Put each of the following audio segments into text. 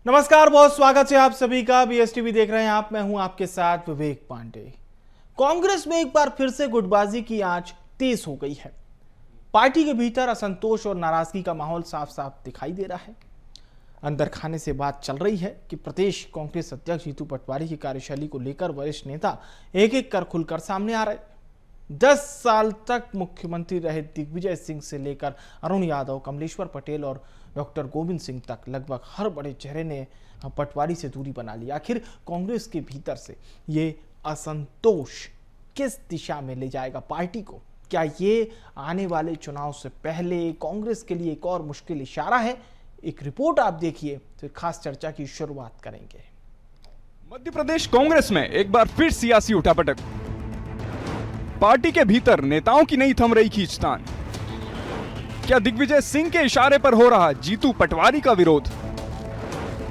नमस्कार, बहुत स्वागत है आप सभी का। बीएसटीवी देख रहे हैं आप, मैं हूं आपके साथ विवेक पांडे। कांग्रेस में एक बार फिर से गुटबाजी की आंच तेज हो गई है। पार्टी के भीतर असंतोष और नाराजगी का माहौल साफ साफ दिखाई दे रहा है। अंदर खाने से बात चल रही है कि प्रदेश कांग्रेस अध्यक्ष जीतू पटवारी की कार्यशैली को लेकर वरिष्ठ नेता एक एक कर खुलकर सामने आ रहे। 10 साल तक मुख्यमंत्री रहे दिग्विजय सिंह से लेकर अरुण यादव, कमलेश्वर पटेल और डॉक्टर गोविंद सिंह तक लगभग हर बड़े चेहरे ने पटवारी से दूरी बना ली। आखिर कांग्रेस के भीतर से ये असंतोष किस दिशा में ले जाएगा पार्टी को? क्या ये आने वाले चुनाव से पहले कांग्रेस के लिए एक और मुश्किल इशारा है? एक रिपोर्ट आप देखिए, फिर खास चर्चा की शुरुआत करेंगे। मध्य प्रदेश कांग्रेस में एक बार फिर सियासी उठापटक। पार्टी के भीतर नेताओं की नहीं थम रही खींचतान। क्या दिग्विजय सिंह के इशारे पर हो रहा जीतू पटवारी का विरोध?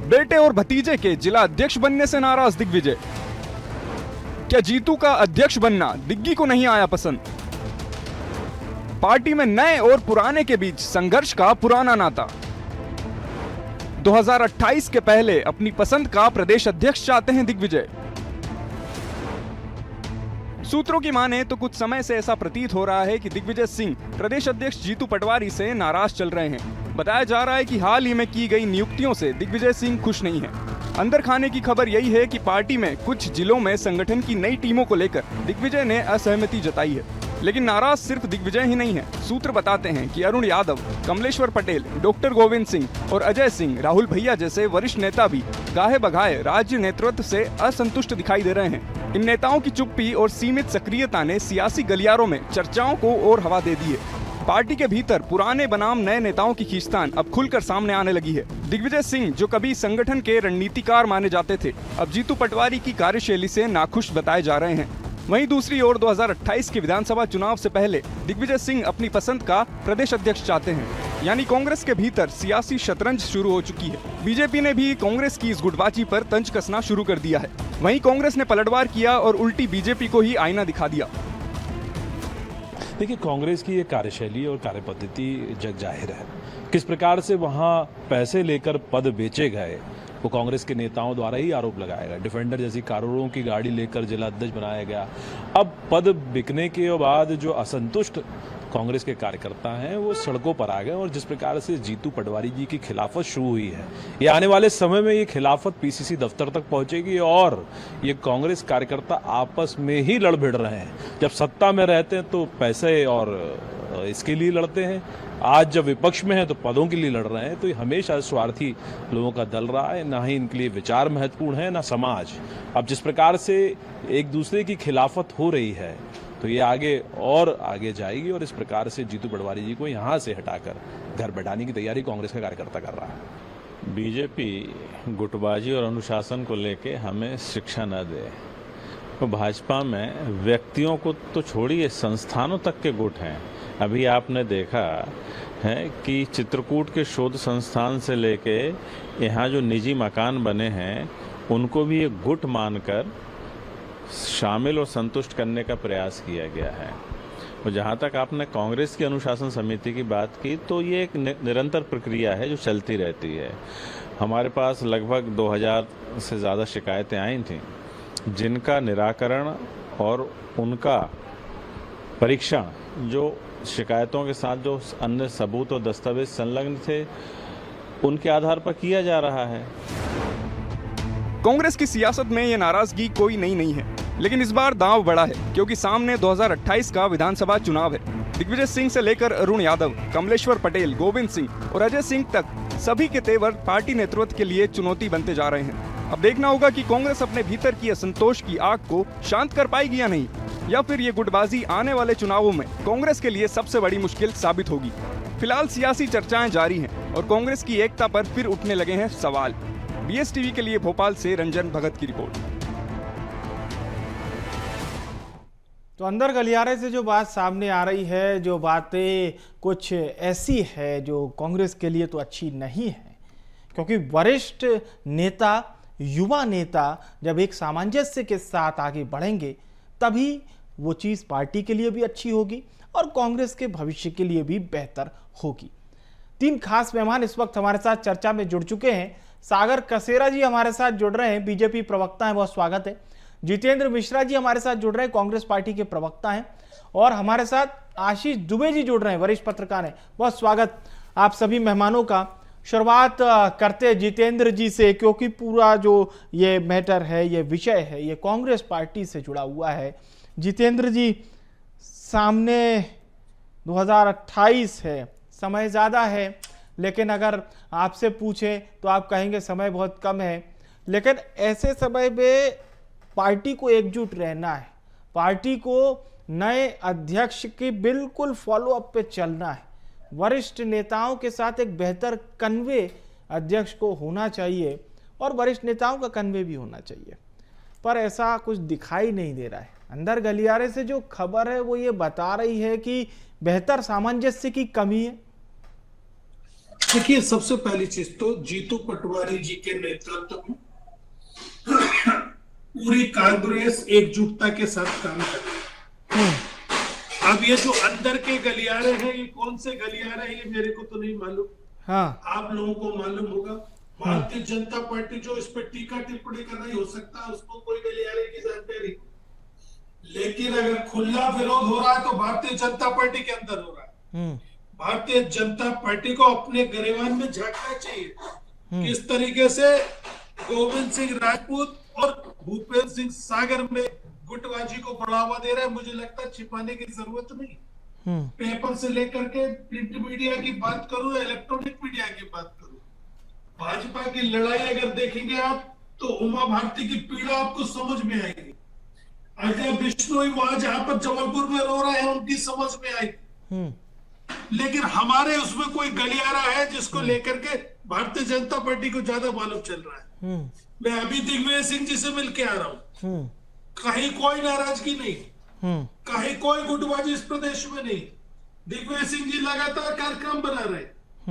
बेटे और भतीजे के जिला अध्यक्ष बनने से नाराज दिग्विजय। क्या जीतू का अध्यक्ष बनना दिग्गी को नहीं आया पसंद? पार्टी में नए और पुराने के बीच संघर्ष का पुराना नाता। 2028 के पहले अपनी पसंद का प्रदेश अध्यक्ष चाहते हैं दिग्विजय। सूत्रों की माने तो कुछ समय से ऐसा प्रतीत हो रहा है कि दिग्विजय सिंह प्रदेश अध्यक्ष जीतू पटवारी से नाराज चल रहे हैं। बताया जा रहा है कि हाल ही में की गई नियुक्तियों से दिग्विजय सिंह खुश नहीं हैं। अंदर खाने की खबर यही है कि पार्टी में कुछ जिलों में संगठन की नई टीमों को लेकर दिग्विजय ने असहमति जताई है। लेकिन नाराज सिर्फ दिग्विजय ही नहीं है। सूत्र बताते हैं कि अरुण यादव, कमलेश्वर पटेल, डॉक्टर गोविंद सिंह और अजय सिंह, राहुल भैया जैसे वरिष्ठ नेता भी गाहे बगाहे राज्य नेतृत्व से असंतुष्ट दिखाई दे रहे हैं। इन नेताओं की चुप्पी और सीमित सक्रियता ने सियासी गलियारों में चर्चाओं को और हवा दे दी है। पार्टी के भीतर पुराने बनाम नए नेताओं की खींचतान अब खुलकर सामने आने लगी है। दिग्विजय सिंह, जो कभी संगठन के रणनीतिकार माने जाते थे, अब जीतू पटवारी की कार्यशैली से नाखुश बताए जा रहे हैं। वहीं दूसरी ओर 2028 के विधानसभा चुनाव से पहले दिग्विजय सिंह अपनी पसंद का प्रदेश अध्यक्ष चाहते हैं। यानी कांग्रेस के भीतर सियासी शतरंज शुरू हो चुकी है। बीजेपी ने भी कांग्रेस की इस गुटबाजी पर तंज कसना शुरू कर दिया है। वहीं कांग्रेस ने पलटवार किया और उल्टी बीजेपी को ही आईना दिखा दिया। देखिए, कांग्रेस की ये कार्यशैली और कार्यपद्धति जग जाहिर है। किस प्रकार से वहाँ पैसे लेकर पद बेचे गए, वो कांग्रेस के नेताओं द्वारा ही आरोप लगाया गया। डिफेंडर जैसी करोड़ों की गाड़ी लेकर जिला अध्यक्ष बनाया गया। अब पद बिकने के बाद जो असंतुष्ट कांग्रेस के कार्यकर्ता हैं वो सड़कों पर आ गए और जिस प्रकार से जीतू पटवारी जी की खिलाफत शुरू हुई है, ये आने वाले समय में ये खिलाफत पीसीसी दफ्तर तक पहुंचेगी और ये कांग्रेस कार्यकर्ता आपस में ही लड़ भिड़ रहे हैं। जब सत्ता में रहते हैं तो पैसे और इसके लिए लड़ते हैं, आज जब विपक्ष में है तो पदों के लिए लड़ रहे हैं। तो ये हमेशा स्वार्थी लोगों का दल रहा है, ना ही इनके लिए विचार महत्वपूर्ण है ना समाज। अब जिस प्रकार से एक दूसरे की खिलाफत हो रही है तो ये आगे और आगे जाएगी और इस प्रकार से जीतू पटवारी जी को यहाँ से हटाकर घर बैठाने की तैयारी कांग्रेस का कार्यकर्ता कर रहा है। बीजेपी गुटबाजी और अनुशासन को लेके हमें शिक्षा न दे। तो भाजपा में व्यक्तियों को तो छोड़िए, संस्थानों तक के गुट हैं। अभी आपने देखा है कि चित्रकूट के शोध संस्थान से लेके यहाँ जो निजी मकान बने हैं उनको भी एक गुट मानकर शामिल और संतुष्ट करने का प्रयास किया गया है। और जहाँ तक आपने कांग्रेस की अनुशासन समिति की बात की, तो ये एक निरंतर प्रक्रिया है जो चलती रहती है। हमारे पास लगभग 2000 से ज़्यादा शिकायतें आई थीं, जिनका निराकरण और उनका परीक्षण, जो शिकायतों के साथ जो अन्य सबूत और दस्तावेज संलग्न थे, उनके आधार पर किया जा रहा है। कांग्रेस की सियासत में ये नाराजगी कोई नई नहीं है, लेकिन इस बार दांव बड़ा है क्योंकि सामने 2028 का विधानसभा चुनाव है। दिग्विजय सिंह से लेकर अरुण यादव, कमलेश्वर पटेल, गोविंद सिंह और अजय सिंह तक सभी के तेवर पार्टी नेतृत्व के लिए चुनौती बनते जा रहे हैं। अब देखना होगा कि कांग्रेस अपने भीतर की असंतोष की आग को शांत कर पाएगी या नहीं, या फिर ये गुटबाजी आने वाले चुनावों में कांग्रेस के लिए सबसे बड़ी मुश्किल साबित होगी। फिलहाल सियासी चर्चाएं जारी हैं और कांग्रेस की एकता पर फिर उठने लगे हैं सवाल। बीएसटीवी के लिए भोपाल से रंजन भगत की रिपोर्ट। तो अंदर गलियारे से जो बात सामने आ रही है, जो बातें कुछ ऐसी है जो कांग्रेस के लिए तो अच्छी नहीं है, क्योंकि वरिष्ठ नेता, युवा नेता जब एक सामंजस्य के साथ आगे बढ़ेंगे तभी वो चीज़ पार्टी के लिए भी अच्छी होगी और कांग्रेस के भविष्य के लिए भी बेहतर होगी। 3 खास मेहमान इस वक्त हमारे साथ चर्चा में जुड़ चुके हैं। सागर कसेरा जी हमारे साथ जुड़ रहे हैं, बीजेपी प्रवक्ता हैं, बहुत स्वागत है। जितेंद्र मिश्रा जी हमारे साथ जुड़ रहे हैं, कांग्रेस पार्टी के प्रवक्ता हैं। और हमारे साथ आशीष दुबे जी जुड़ रहे हैं, वरिष्ठ पत्रकार हैं, बहुत स्वागत आप सभी मेहमानों का। शुरुआत करते हैं जितेंद्र जी से, क्योंकि पूरा जो ये मैटर है, ये विषय है, ये कांग्रेस पार्टी से जुड़ा हुआ है। जितेंद्र जी, सामने 2028 है, समय ज़्यादा है, लेकिन अगर आपसे पूछें तो आप कहेंगे समय बहुत कम है। लेकिन ऐसे समय में पार्टी को एकजुट रहना है, पार्टी को नए अध्यक्ष की बिल्कुल फॉलो अप पे चलना है, वरिष्ठ नेताओं के साथ एक बेहतर कन्वे अध्यक्ष को होना चाहिए और वरिष्ठ नेताओं का कन्वे भी होना चाहिए, पर ऐसा कुछ दिखाई नहीं दे रहा है। अंदर गलियारे से जो खबर है वो ये बता रही है कि बेहतर सामंजस्य की कमी है। देखिए, सबसे पहली चीज तो जीतू पटवारी जी के नेतृत्व में पूरी कांग्रेस एकजुटता के साथ काम कर रही है। अब ये जो अंदर के गलियारे हैं, ये कौन से गलियारे हैं ये मेरे को तो नहीं मालूम। हाँ, आप लोगों को मालूम होगा। भारतीय जनता पार्टी जो इस पर टीका टिप्पणी कर रही हो सकता है उसको कोई गलियारे की जानकारी, लेकिन अगर खुला विरोध हो रहा है तो भारतीय जनता पार्टी के अंदर हो रहा है। भारतीय जनता पार्टी को अपने गरिमाण में झांकना चाहिए। किस तरीके से गोविंद सिंह राजपूत और भूपेंद्र सिंह सागर में गुटबाजी को बढ़ावा दे रहे हैं, मुझे लगता है छिपाने की जरूरत नहीं। पेपर से लेकर के प्रिंट मीडिया की बात करूं, इलेक्ट्रॉनिक मीडिया की बात करूं, भाजपा की लड़ाई अगर देखेंगे आप तो उमा भारती की पीड़ा आपको समझ में आएगी। अजय बिश्नोई वहां जहां पर जबलपुर में रो रहे हैं उनकी समझ में आएगी। लेकिन हमारे उसमें कोई गलियारा है जिसको लेकर के भारतीय जनता पार्टी को ज्यादा मालूम चल रहा है। मैं अभी दिग्विजय सिंह जी से मिलके आ रहा हूं, कहीं कोई नाराजगी नहीं, कहीं कोई गुटबाजी इस प्रदेश में नहीं। दिग्विजय सिंह जी लगातार कार्यक्रम बना रहे,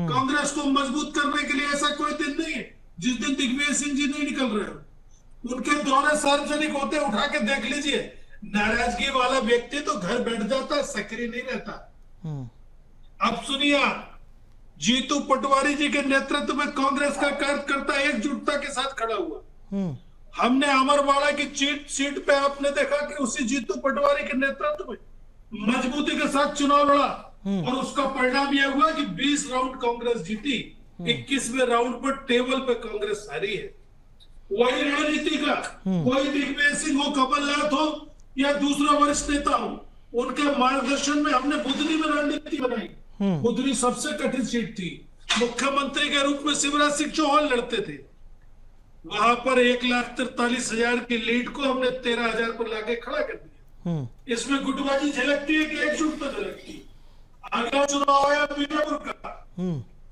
कांग्रेस को मजबूत करने के लिए। ऐसा कोई दिन नहीं है जिस दिन दिग्विजय सिंह जी नहीं निकल रहे हो। उनके दौरे सार्वजनिक होते, उठा के देख लीजिए। नाराजगी वाला व्यक्ति तो घर बैठ जाता, सक्रिय नहीं रहता। अब सुनिए, जीतू पटवारी जी के नेतृत्व में कांग्रेस का कार्यकर्ता एकजुटता के साथ खड़ा हुआ। हमने अमरवाड़ा की सीट पे आपने देखा कि उसी जीतू पटवारी के नेतृत्व में मजबूती के साथ चुनाव लड़ा और उसका परिणाम यह हुआ कि 20 राउंड कांग्रेस जीती, 21वें राउंड पर टेबल पे कांग्रेस हारी है। वही रणनीति का कोई दिग्विजय सिंह हो, कमलनाथ हो या दूसरा वरिष्ठ नेता हो, उनके मार्गदर्शन में हमने बुधनी में रणनीति बनाई। बुधनी सबसे कठिन सीट थी, मुख्यमंत्री के रूप में शिवराज सिंह चौहान लड़ते थे। वहां पर 1,43,000 की लीड को हमने 13,000 पर लाके खड़ा कर दिया। इसमें गुटबाजी झलकती है कि एकजुटता झलकती है। अगला चुनाव आया बीजापुर का,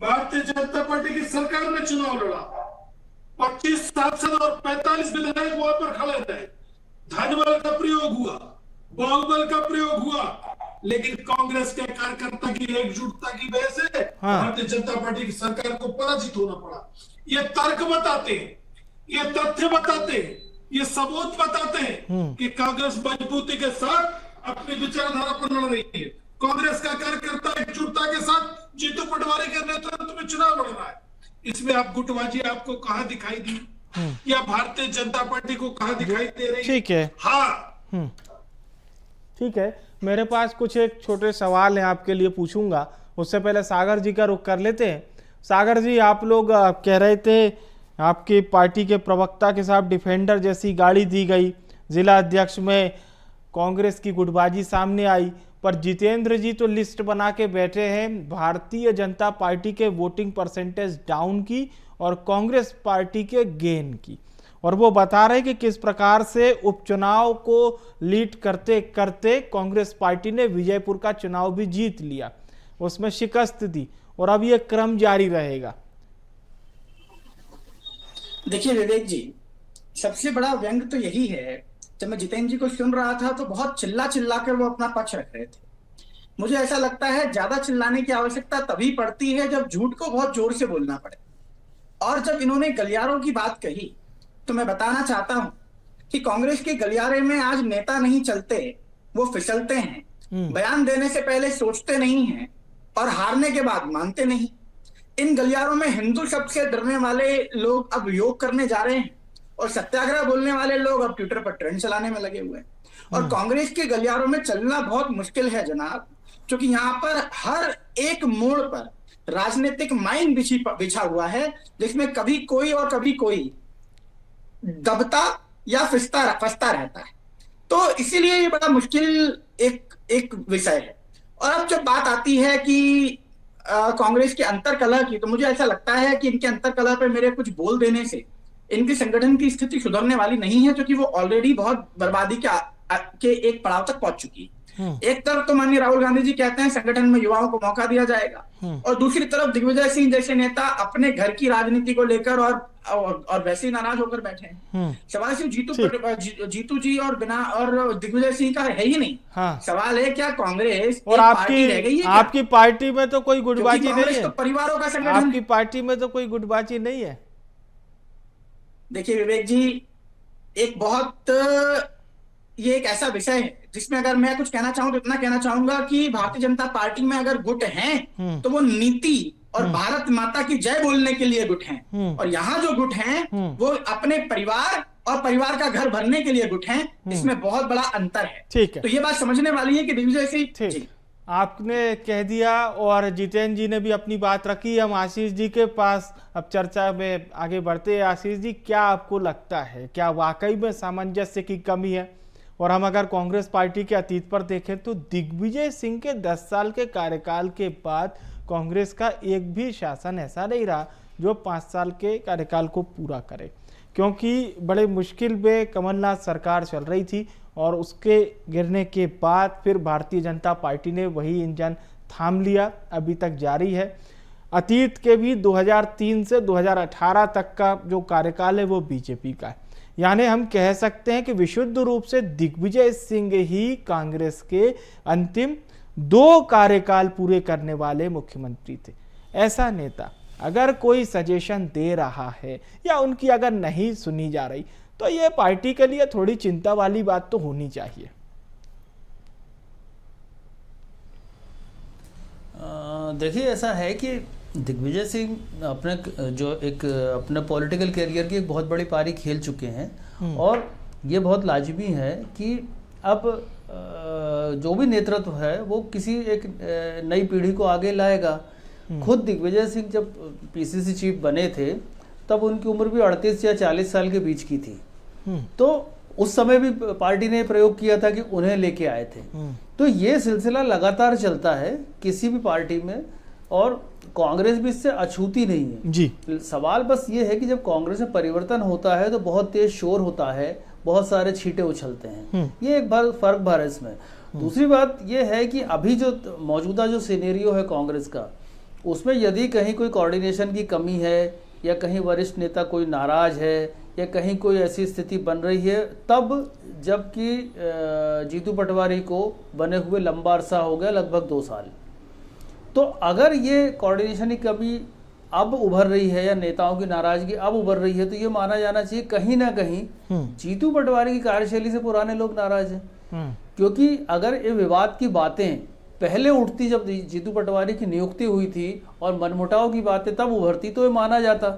भारतीय जनता पार्टी की सरकार ने चुनाव लड़ा, 25 सांसद और 45 विधायक वहां पर खड़े रहे। धनबल का प्रयोग हुआ, बाहुबल का प्रयोग हुआ, लेकिन कांग्रेस के कार्यकर्ता की एकजुटता की वजह से भारतीय जनता पार्टी की सरकार को पराजित होना पड़ा। ये तर्क बताते हैं, ये तथ्य बताते हैं, ये सबूत बताते हैं कि कांग्रेस मजबूती के साथ अपनी विचारधारा पर लड़ रही है। कांग्रेस का कार्यकर्ता एकजुटता के साथ जीतू पटवारी के नेतृत्व में चुनाव लड़ रहा है। इसमें आप गुटबाजी आपको कहां दिखाई दी या भारतीय जनता पार्टी को कहां दिखाई दे रही? ठीक है, हाँ ठीक है। मेरे पास कुछ एक छोटे सवाल हैं आपके लिए, पूछूंगा। उससे पहले सागर जी का रुख कर लेते हैं। सागर जी, आप लोग कह रहे थे आपकी पार्टी के प्रवक्ता के साथ डिफेंडर जैसी गाड़ी दी गई, जिला अध्यक्ष में कांग्रेस की गुटबाजी सामने आई, पर जितेंद्र जी तो लिस्ट बना के बैठे हैं भारतीय जनता पार्टी के वोटिंग परसेंटेज डाउन की और कांग्रेस पार्टी के गेन की, और वो बता रहे कि किस प्रकार से उपचुनाव को लीड करते करते कांग्रेस पार्टी ने विजयपुर का चुनाव भी जीत लिया, उसमें शिकस्त दी, और अब ये क्रम जारी रहेगा। देखिए विवेक जी, सबसे बड़ा व्यंग तो यही है, जब मैं जितेंद्र जी को सुन रहा था तो बहुत चिल्ला चिल्ला कर वो अपना पक्ष रख रहे थे। मुझे ऐसा लगता है ज्यादा चिल्लाने की आवश्यकता तभी पड़ती है जब झूठ को बहुत जोर से बोलना पड़े। और जब इन्होंने गलियारों की बात कही तो मैं बताना चाहता हूं कि कांग्रेस के गलियारे में आज नेता नहीं चलते, वो फिसलते हैं। बयान देने से पहले सोचते नहीं हैं और हारने के बाद मानते नहीं। इन गलियारों में हिंदू शब्द से डरने वाले लोग अब योग करने जा रहे हैं और सत्याग्रह बोलने वाले लोग अब ट्विटर पर ट्रेंड चलाने में लगे हुए हैं। और कांग्रेस के गलियारों में चलना बहुत मुश्किल है जनाब, क्योंकि यहाँ पर हर एक मोड़ पर राजनीतिक माइन बिछा हुआ है, जिसमें कभी कोई और कभी कोई दबता या फंसता रहता है। तो इसीलिए ये बड़ा मुश्किल एक विषय है। और अब जब बात आती है कि कांग्रेस के अंतरकलह की, तो मुझे ऐसा लगता है कि इनके अंतरकलह पे मेरे कुछ बोल देने से इनके संगठन की स्थिति सुधरने वाली नहीं है, क्योंकि वो ऑलरेडी बहुत बर्बादी के एक पड़ाव तक पहुंच चुकी है। एक तरफ तो माननीय राहुल गांधी जी कहते हैं संगठन में युवाओं को मौका दिया जाएगा, और दूसरी तरफ दिग्विजय सिंह जैसे नेता अपने घर की राजनीति को लेकर और वैसे ही नाराज होकर बैठे हैं। सवाल सिर्फ जीतू जी और दिग्विजय सिंह का है ही नहीं। हाँ। सवाल है क्या कांग्रेस और पार्टी रह गई है? आपकी पार्टी में तो कोई गुटबाजी नहीं है, तो परिवारों का संगठन। आपकी पार्टी में तो कोई गुटबाजी नहीं है। देखिए विवेक जी, ये एक ऐसा विषय है जिसमें अगर मैं कुछ कहना चाहूं तो इतना कहना चाहूंगा कि भारतीय जनता पार्टी में अगर गुट हैं तो वो नीति और भारत माता की जय बोलने के लिए गुट हैं, और यहाँ जो गुट हैं वो अपने परिवार और परिवार का घर भरने के लिए गुट हैं। इसमें बहुत बड़ा अंतर है। ठीक है, तो ये बात समझने वाली है कि दिग्विजय सिंह आपने कह दिया और जितेंद्र जी ने भी अपनी बात रखी। हम आशीष जी के पास अब चर्चा में आगे बढ़ते हैं। आशीष जी, क्या आपको लगता है, क्या वाकई में सामंजस्य की कमी है? और हम अगर कांग्रेस पार्टी के अतीत पर देखें तो दिग्विजय सिंह के 10 साल के कार्यकाल के बाद कांग्रेस का एक भी शासन ऐसा नहीं रहा जो 5 साल के कार्यकाल को पूरा करे, क्योंकि बड़े मुश्किल में कमलनाथ सरकार चल रही थी और उसके गिरने के बाद फिर भारतीय जनता पार्टी ने वही इंजन थाम लिया, अभी तक जारी है। अतीत के भी 2003 से 2018 तक का जो कार्यकाल है वो बीजेपी का है। यानी हम कह सकते हैं कि विशुद्ध रूप से दिग्विजय सिंह ही कांग्रेस के अंतिम 2 कार्यकाल पूरे करने वाले मुख्यमंत्री थे। ऐसा नेता अगर कोई सजेशन दे रहा है या उनकी अगर नहीं सुनी जा रही, तो ये पार्टी के लिए थोड़ी चिंता वाली बात तो होनी चाहिए। देखिए, ऐसा है कि दिग्विजय सिंह अपने पॉलिटिकल करियर की एक बहुत बड़ी पारी खेल चुके हैं, और ये बहुत लाजमी है कि अब जो भी नेतृत्व है वो किसी एक नई पीढ़ी को आगे लाएगा। खुद दिग्विजय सिंह जब पीसीसी चीफ बने थे तब उनकी उम्र भी 38 या 40 साल के बीच की थी, तो उस समय भी पार्टी ने प्रयोग किया था कि उन्हें लेके आए थे। तो ये सिलसिला लगातार चलता है किसी भी पार्टी में, और कांग्रेस भी इससे अछूती नहीं है जी। सवाल बस ये है कि जब कांग्रेस में परिवर्तन होता है तो बहुत तेज शोर होता है, बहुत सारे छींटे उछलते हैं, ये एक फर्क भर है इसमें। दूसरी बात ये है कि अभी जो मौजूदा जो सिनेरियो है कांग्रेस का, उसमें यदि कहीं कोई कोऑर्डिनेशन की कमी है या कहीं वरिष्ठ नेता कोई नाराज है या कहीं कोई ऐसी स्थिति बन रही है, तब जबकि जीतू पटवारी को बने हुए लंबा अरसा हो गया, लगभग 2 साल, तो अगर ये कोऑर्डिनेशन की कमी अब उभर रही है या नेताओं की नाराजगी अब उभर रही है, तो ये माना जाना चाहिए कहीं ना कहीं जीतू पटवारी की कार्यशैली से पुराने लोग नाराज हैं। क्योंकि अगर ये विवाद की बातें पहले उठती जब जीतू पटवारी की नियुक्ति हुई थी और मनमुटाव की बातें तब उभरती, तो ये माना जाता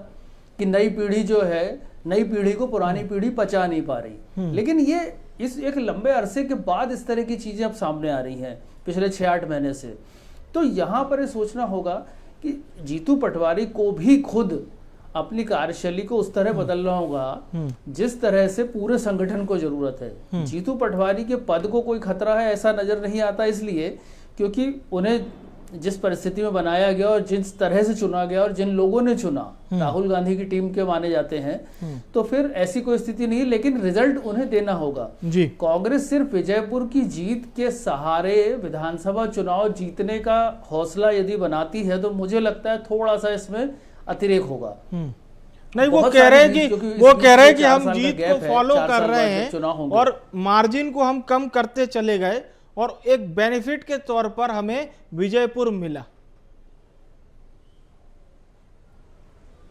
कि नई पीढ़ी जो है, नई पीढ़ी को पुरानी पीढ़ी पचा नहीं पा रही। लेकिन ये इस एक लंबे अरसे के बाद इस तरह की चीजें अब सामने आ रही हैं पिछले 6-8 महीने से। तो यहाँ पर ये सोचना होगा कि जीतू पटवारी को भी खुद अपनी कार्यशैली को उस तरह बदलना होगा जिस तरह से पूरे संगठन को जरूरत है। जीतू पटवारी के पद को कोई खतरा है ऐसा नजर नहीं आता, इसलिए क्योंकि उन्हें जिस परिस्थिति में बनाया गया और जिस तरह से चुना गया और जिन लोगों ने चुना, राहुल गांधी की टीम के माने जाते हैं, तो फिर ऐसी कोई स्थिति नहीं, लेकिन रिजल्ट उन्हें देना होगा जी। कांग्रेस सिर्फ विजयपुर की जीत के सहारे विधानसभा चुनाव जीतने का हौसला यदि बनाती है तो मुझे लगता है थोड़ा सा इसमें अतिरेक होगा। नहीं, वो कह रहे हैं कि हम जीत को फॉलो कर रहे हैं और मार्जिन को हम कम करते चले गए और एक बेनिफिट के तौर पर हमें विजयपुर मिला।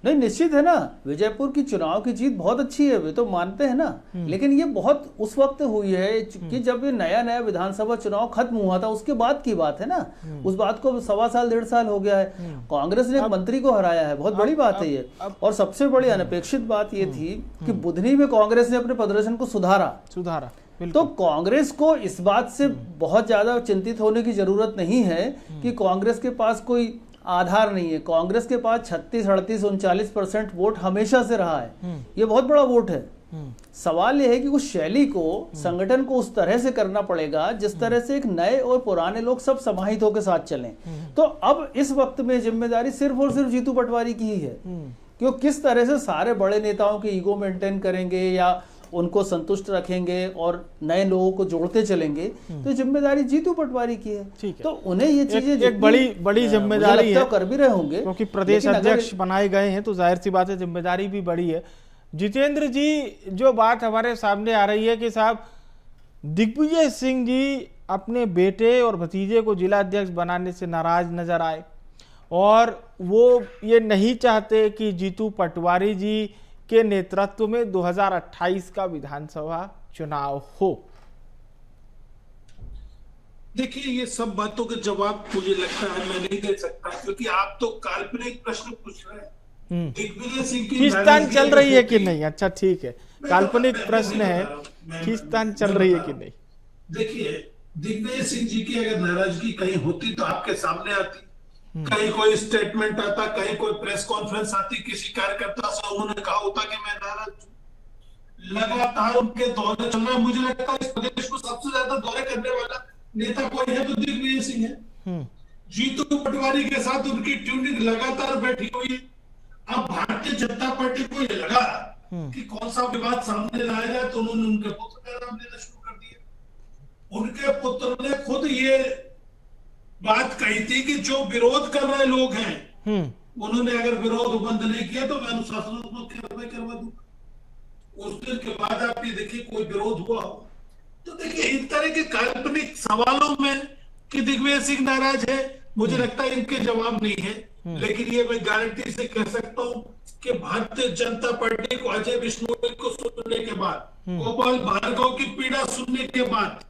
नहीं, निश्चित है ना, विजयपुर की चुनाव की जीत बहुत अच्छी है, वे तो मानते हैं ना। लेकिन ये बहुत उस वक्त हुई है कि जब ये नया नया विधानसभा चुनाव खत्म हुआ था, उसके बाद की बात है ना। उस बात को 1.25 साल 1.5 साल हो गया है। कांग्रेस ने एक मंत्री को हराया है, बहुत बड़ी बात है ये। और सबसे बड़ी अनपेक्षित बात ये थी कि बुधनी में कांग्रेस ने अपने प्रदर्शन को सुधारा। तो कांग्रेस को इस बात से बहुत ज्यादा चिंतित होने की जरूरत नहीं है कि कांग्रेस के पास कोई आधार नहीं है। कांग्रेस के पास 36, 38, 39% वोट हमेशा से रहा है। ये बहुत बड़ा वोट है। सवाल यह है कि उस शैली को, संगठन को उस तरह से करना पड़ेगा जिस तरह से एक नए और पुराने लोग सब समाहित होकर साथ चलें। तो अब इस वक्त में जिम्मेदारी सिर्फ और सिर्फ जीतू पटवारी की ही है कि वो किस तरह से सारे बड़े नेताओं के ईगो मेंटेन करेंगे या उनको संतुष्ट रखेंगे और नए लोगों को जोड़ते चलेंगे। तो जिम्मेदारी जीतू पटवारी की है। ठीक है। तो उन्हें ये चीजें एक बड़ी जिम्मेदारी है, कर भी रहे होंगे क्योंकि प्रदेश अध्यक्ष बनाए गए हैं, तो जाहिर सी बात है जिम्मेदारी भी बड़ी है। जितेंद्र जी, जो बात हमारे सामने आ रही है कि साहब दिग्विजय सिंह जी अपने बेटे और भतीजे को जिला अध्यक्ष बनाने से नाराज नजर आए और वो ये नहीं चाहते कि जीतू पटवारी जी के नेतृत्व में 2028 का विधानसभा चुनाव हो। देखिए, ये सब बातों के जवाब मुझे लगता है मैं नहीं दे सकता, क्योंकि आप तो काल्पनिक प्रश्न पूछ रहे हैं। दिग्विजय सिंह की खींचतान चल रही है कि नहीं? अच्छा ठीक है, काल्पनिक प्रश्न है, खींचतान चल रही है कि नहीं? देखिए, दिग्विजय सिंह जी की अगर नाराजगी कहीं होती तो आपके सामने आती। कहीं कोई स्टेटमेंट आता, कहीं कोई प्रेस कॉन्फ्रेंस आती, किसी कार्यकर्ता से उन्होंने कहा होता कि मैं नाराज हूं। लगातार उनके दौरे चल रहे हैं। मुझे लगता है इस प्रदेश को सबसे ज्यादा दौरे करने वाला नेता कोई है तो दिग्विजय सिंह है। जीतू पटवारी के साथ उनकी ट्यूनिंग लगातार बैठी हुई है। अब भारतीय जनता पार्टी को ये लगा कि कौन सा विवाद सामने लाया जाए, तो उन्होंने उनके पुत्र का नाम लेना शुरू कर दिया। उनके पुत्र ने खुद ये बात कही थी कि जो विरोध कर रहे लोग हैं, उन्होंने अगर विरोध बंद नहीं किया तो मैं अनुशासनात्मक कार्रवाई करवा दूंगा। उस दिन के बाद आप ये देखिए कोई विरोध हुआ हो तो देखिए इन तरह के काल्पनिक सवालों में कि दिग्विजय सिंह नाराज है, मुझे लगता है इनके जवाब नहीं है। लेकिन ये मैं गारंटी से कह सकता हूं कि भारतीय जनता पार्टी को अजय बिश्नोई को सुनने के बाद, गोपाल भार्गव की पीड़ा सुनने के बाद,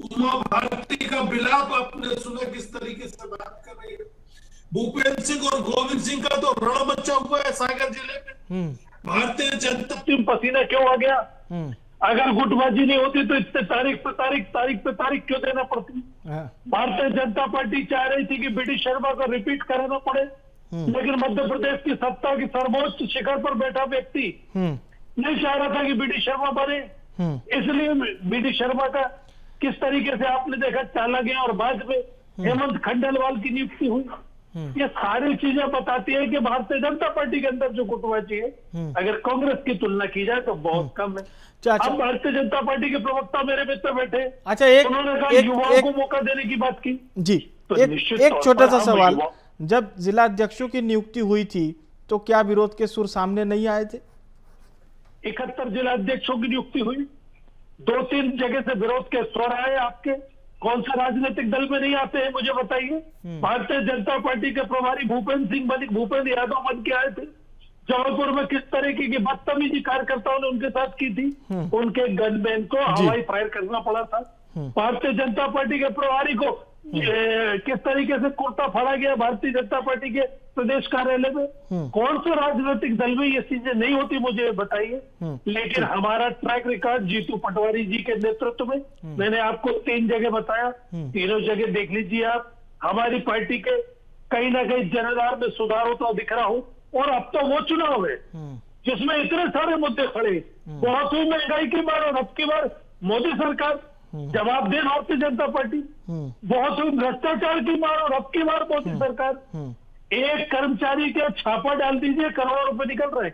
उमा भारती का विलाप आपने सुना किस तरीके से बात कर रही है, भूपेंद्र सिंह और गोविंद सिंह का तो रण मचा हुआ है सागर जिले में। भारतीय जनता पार्टी पसीना क्यों आ गया? अगर गुटबाजी नहीं होती तो इतने तारीख पे तारीख क्यों देना पड़ती? भारतीय जनता पार्टी चाह रही थी कि बीडी शर्मा को रिपीट कराना पड़े, लेकिन मध्य प्रदेश की सत्ता की सर्वोच्च शिखर पर बैठा व्यक्ति नहीं चाह रहा था कि बीडी शर्मा बने। इसलिए बीडी शर्मा का किस तरीके से आपने देखा चाला गया और बाद में हेमंत खंडेलवाल की नियुक्ति हुई। ये सारी चीजें बताती है कि भारतीय जनता पार्टी के अंदर जो गुटबाजी है अगर कांग्रेस की तुलना की जाए तो बहुत कम है। अब भारतीय जनता पार्टी के प्रवक्ता मेरे मित्र बैठे, अच्छा उन्होंने कहा युवाओं को मौका देने की बात की जी। तो एक छोटा सा सवाल, जब जिला अध्यक्षों की नियुक्ति हुई थी तो क्या विरोध के सुर सामने नहीं आए थे? 71 जिला अध्यक्षों की नियुक्ति हुई, 2-3 जगह से विरोध के स्वर आए आपके। कौन सा राजनीतिक दल में नहीं आते हैं मुझे बताइए? भारतीय जनता पार्टी के प्रभारी भूपेंद्र यादव बन के आए थे। जबलपुर में किस तरीके की बदतमीजी कार्यकर्ताओं ने उनके साथ की थी, उनके गनमैन को हवाई फायर करना पड़ा था। भारतीय जनता पार्टी के प्रभारी को किस तरीके से कुर्ता फाड़ा गया भारतीय जनता पार्टी के प्रदेश कार्यालय में। कौन से राजनीतिक दल में ये चीजें नहीं होती मुझे बताइए? लेकिन हमारा ट्रैक रिकॉर्ड जीतू पटवारी जी के नेतृत्व में, मैंने आपको 3 जगह बताया, तीनों जगह देख लीजिए आप। हमारी पार्टी के कहीं ना कहीं जनाधार में सुधार होता दिख रहा हो। और अब तो वो चुनाव है जिसमें इतने सारे मुद्दे खड़े, बहुत ही महंगाई की मार और अब की बार मोदी सरकार जवाब दे भारतीय जनता पार्टी, बहुत ही भ्रष्टाचार की मार और अब की बार मोदी सरकार। एक कर्मचारी के छापा डाल दीजिए, करोड़ों रुपए निकल रहे,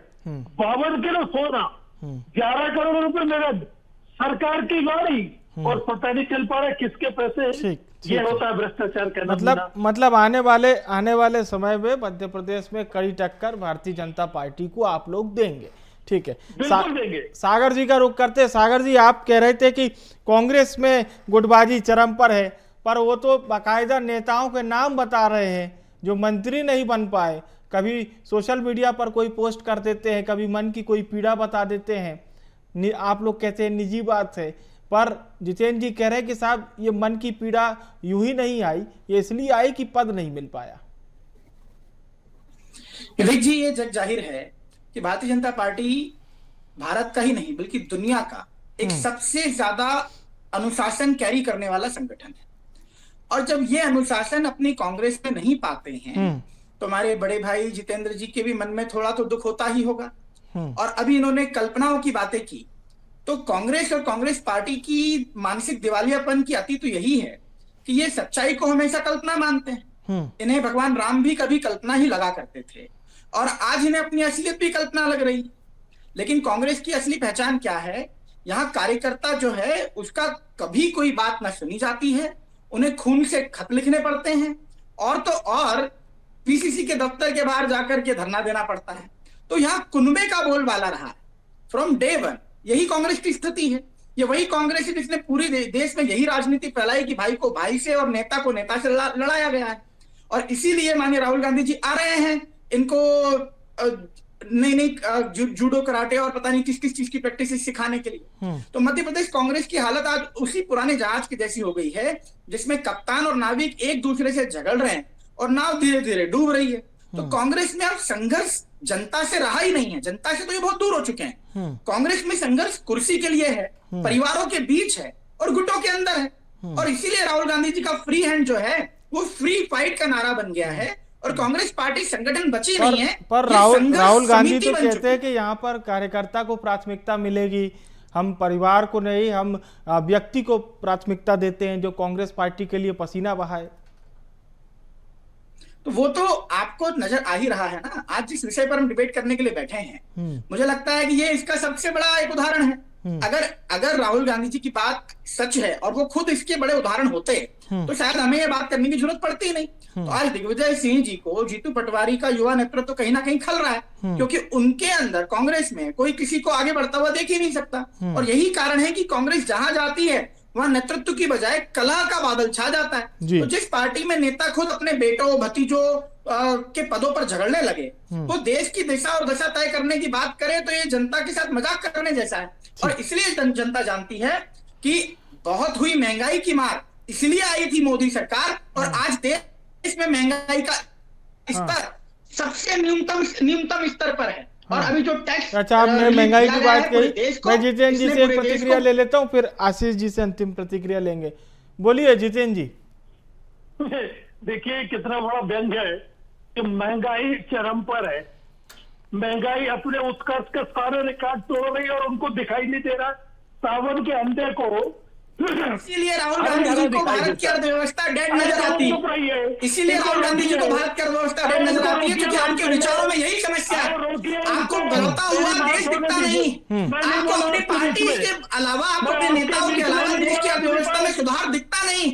52 किलो सोना, 11 करोड़ रुपए नगद, सरकार की गाड़ी और पता नहीं चल पा रहा किसके पैसे। ये होता है भ्रष्टाचार का मतलब आने वाले समय में मध्य प्रदेश में कड़ी टक्कर भारतीय जनता पार्टी को आप लोग देंगे। ठीक है, सागर जी का रुख करते हैं। सागर जी, आप कह रहे थे कि कांग्रेस में गुटबाजी चरम पर है, पर वो तो बाकायदा नेताओं के नाम बता रहे हैं जो मंत्री नहीं बन पाए। कभी सोशल मीडिया पर कोई पोस्ट कर देते हैं, कभी मन की कोई पीड़ा बता देते हैं, आप लोग कहते हैं निजी बात है, पर जितेंद्र जी कह रहे हैं कि साहब ये मन की पीड़ा यूं ही नहीं आई, ये इसलिए आई कि पद नहीं मिल पाया। विवेक जी, ये जग जाहिर है कि भारतीय जनता पार्टी भारत का ही नहीं बल्कि दुनिया का एक सबसे ज्यादा अनुशासन कैरी करने वाला संगठन है। और जब ये अनुशासन अपनी कांग्रेस में नहीं पाते हैं तो हमारे बड़े भाई जितेंद्र जी के भी मन में थोड़ा तो दुख होता ही होगा। और अभी इन्होंने कल्पनाओं की बातें की, तो कांग्रेस और कांग्रेस पार्टी की मानसिक दिवालियापन की अति तो यही है कि ये सच्चाई को हमेशा कल्पना मानते हैं। इन्हें भगवान राम भी कभी कल्पना ही लगा करते थे और आज इन्हें अपनी असलियत भी कल्पना लग रही। लेकिन कांग्रेस की असली पहचान क्या है? यहाँ कार्यकर्ता जो है उसका कभी कोई बात ना सुनी जाती है, उन्हें खून से खत लिखने पड़ते हैं और तो और पीसीसी के दफ्तर के बाहर जाकर के धरना देना पड़ता है। तो यहाँ कुनबे का बोलबाला रहा है फ्रॉम डे वन। यही कांग्रेस की स्थिति है। ये वही कांग्रेस है जिसने पूरे देश में यही राजनीति फैलाई कि भाई को भाई से और नेता को नेता से लड़ाया गया है। और इसीलिए माननीय राहुल गांधी जी आ रहे हैं इनको नई जूडो कराटे और पता नहीं किस किस चीज की प्रैक्टिस सिखाने के लिए। तो मध्य प्रदेश कांग्रेस की हालत आज उसी पुराने जहाज की जैसी हो गई है जिसमें कप्तान और नाविक एक दूसरे से झगड़ रहे हैं और नाव धीरे धीरे डूब रही है। तो कांग्रेस में अब संघर्ष जनता से रहा ही नहीं है। जनता से तो ये बहुत दूर हो चुके हैं। कांग्रेस में संघर्ष कुर्सी के लिए है, परिवारों के बीच है और गुटों के अंदर है। और इसीलिए राहुल गांधी जी का फ्री हैंड जो है वो फ्री फाइट का नारा बन गया है और कांग्रेस पार्टी संगठन बची नहीं है। पर राहुल गांधी तो कहते हैं कि यहाँ पर कार्यकर्ता को प्राथमिकता मिलेगी, हम परिवार को नहीं, हम व्यक्ति को प्राथमिकता देते हैं जो कांग्रेस पार्टी के लिए पसीना बहाए। तो वो तो आपको नजर आ ही रहा है ना। आज जिस विषय पर हम डिबेट करने के लिए बैठे हैं, मुझे लगता है कि ये इसका सबसे बड़ा एक उदाहरण है। अगर राहुल गांधी जी की बात सच है और वो खुद इसके बड़े उदाहरण होते तो शायद हमें ये बात करने की जरूरत पड़ती नहीं। तो आज दिग्विजय सिंह जी को जीतू पटवारी का युवा नेतृत्व तो कहीं ना कहीं खल रहा है, क्योंकि उनके अंदर कांग्रेस में कोई किसी को आगे बढ़ता हुआ देख ही नहीं सकता। और यही कारण है कि कांग्रेस जहां जाती है वहां नेतृत्व की बजाय कला का बादल छा जाता है। तो जिस पार्टी में नेता खुद अपने बेटों भतीजों के पदों पर झगड़ने लगे, वो देश की दिशा और दशा तय करने की बात करे तो ये जनता के साथ मजाक करने जैसा है। और इसलिए जनता जानती है कि बहुत हुई महंगाई की मार, इसलिए आई थी मोदी सरकार। और आज देश में महंगाई का स्तर सबसे न्यूनतम स्तर पर है। और अभी जो टैक्स, अच्छा, आपने महंगाई की बात कही, मैं जितेंद्र जी से एक प्रतिक्रिया ले लेता हूँ, फिर आशीष जी से अंतिम प्रतिक्रिया लेंगे। बोलिए जितेंद्र जी। देखिए कितना बड़ा व्यंग है कि महंगाई चरम पर है। महंगाई अपने उत्कर्ष के सारे रिकॉर्ड तोड़ रही है और उनको दिखाई नहीं दे रहा। सावन के अंधे को इसीलिए राहुल गांधी जी को भारत की अर्थव्यवस्था डेड नजर आती है। इसीलिए राहुल गांधी जी को भारत की अर्थव्यवस्था डेड नजर आती है, क्योंकि आपके विचारों में यही समस्या है। आपको बढ़ता हुआ देश दिखता नहीं। आपको अपनी पार्टी के अलावा, आपको अपने नेताओं के अलावा देश की अर्थव्यवस्था में सुधार दिखता नहीं।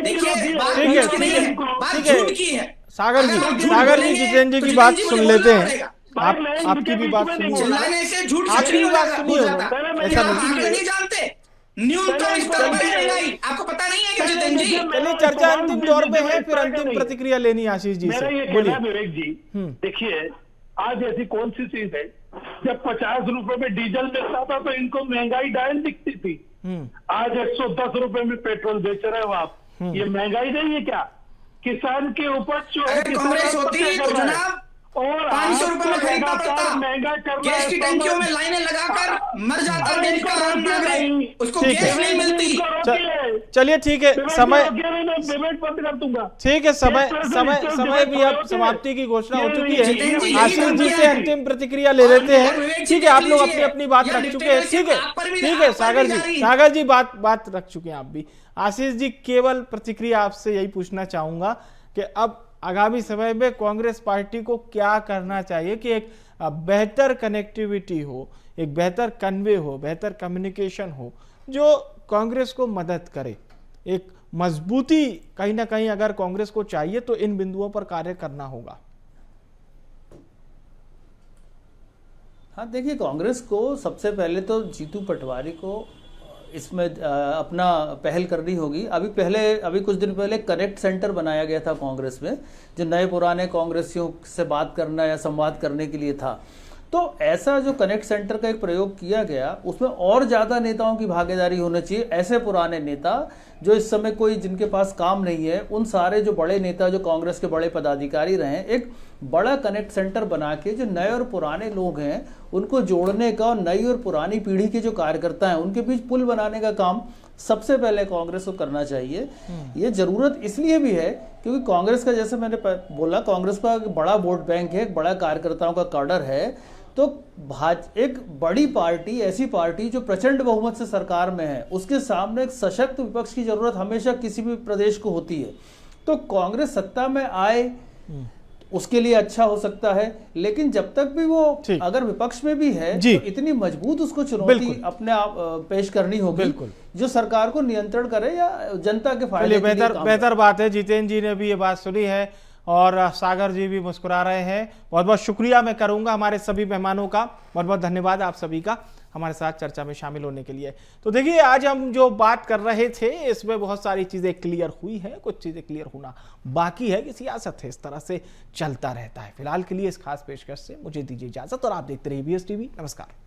देखिए बात झूठ की नहीं है, बात झूठ की है। सागर जी जितेंद्र जी की बात सुन लेते हैं, आपकी भी बात सुनिए। चिल्लाने से झूठ आपकी भी बात सुनिए, ऐसा नहीं जानते। न्यूनतम स्तर पर महंगाई आपको पता नहीं है क्या जितेंद्र जी? चलिए चर्चा अंतिम दौर पे है, फिर अंतिम प्रतिक्रिया लेनी आशीष जी से। बोलिए विवेक जी। देखिए आज ऐसी कौन सी चीज है, जब 50 रुपए में डीजल मिलता था तो इनको महंगाई डायल दिखती थी। आज 110 रुपए में पेट्रोल बेच रहे हो आप, ये महंगाई नहीं है क्या? किसान के उपज जो है कांग्रेस होती तो जनाब और 500 रुपए में खरीदना पड़ता। गैस की टंकियों में लाइनें लगाकर मर जाता देश का आम नागरिक, उसको गैस नहीं मिलती। चलिए ठीक है, समय बंद कर दूंगा। ठीक है, समय भी अब समाप्ति की घोषणा हो चुकी है। आशीष जी से अंतिम प्रतिक्रिया ले लेते हैं। ठीक है, आप लोग अपनी अपनी बात रख चुके हैं। ठीक है सागर जी बात रख चुके हैं आप भी। आशीष जी, केवल प्रतिक्रिया आपसे यही पूछना चाहूंगा कि अब आगामी समय में कांग्रेस पार्टी को क्या करना चाहिए कि एक बेहतर कनेक्टिविटी हो, एक बेहतर कन्वे हो, बेहतर कम्युनिकेशन हो जो कांग्रेस को मदद करे। एक मजबूती कहीं ना कहीं अगर कांग्रेस को चाहिए तो इन बिंदुओं पर कार्य करना होगा। हाँ देखिए, कांग्रेस को सबसे पहले तो जीतू पटवारी को इसमें अपना पहल करनी होगी। अभी कुछ दिन पहले कनेक्ट सेंटर बनाया गया था कांग्रेस में, जो नए पुराने कांग्रेसियों से बात करना या संवाद करने के लिए था। तो ऐसा जो कनेक्ट सेंटर का एक प्रयोग किया गया, उसमें और ज़्यादा नेताओं की भागीदारी होनी चाहिए। ऐसे पुराने नेता जो इस समय कोई जिनके पास काम नहीं है, उन सारे जो बड़े नेता जो कांग्रेस के बड़े पदाधिकारी रहे, एक बड़ा कनेक्ट सेंटर बना के जो नए और पुराने लोग हैं उनको जोड़ने का, और नई और पुरानी पीढ़ी के जो कार्यकर्ता हैं उनके बीच पुल बनाने का काम सबसे पहले कांग्रेस को करना चाहिए। ये जरूरत इसलिए भी है क्योंकि कांग्रेस का, जैसे मैंने बोला, कांग्रेस का बड़ा वोट बैंक है, एक बड़ा कार्यकर्ताओं का काडर है। तो एक बड़ी पार्टी, ऐसी पार्टी जो प्रचंड बहुमत से सरकार में है, उसके सामने एक सशक्त विपक्ष की जरूरत हमेशा किसी भी प्रदेश को होती है। तो कांग्रेस सत्ता में आए उसके लिए अच्छा हो सकता है, लेकिन जब तक भी वो अगर विपक्ष में भी है तो इतनी मजबूत उसको चुनौती अपने आप पेश करनी होगी जो सरकार को नियंत्रण करे या जनता के फायदे के लिए बेहतर बात है। जितेंद्र जी ने भी ये बात सुनी है और सागर जी भी मुस्कुरा रहे हैं। बहुत बहुत शुक्रिया मैं करूंगा हमारे सभी मेहमानों का, बहुत बहुत धन्यवाद आप सभी का हमारे साथ चर्चा में शामिल होने के लिए। तो देखिए, आज हम जो बात कर रहे थे इसमें बहुत सारी चीजें क्लियर हुई हैं, कुछ चीजें क्लियर होना बाकी है कि सियासत है, इस तरह से चलता रहता है। फिलहाल के लिए इस खास पेशकश से मुझे दीजिए इजाजत और आप देखते रहिए BSTV। नमस्कार।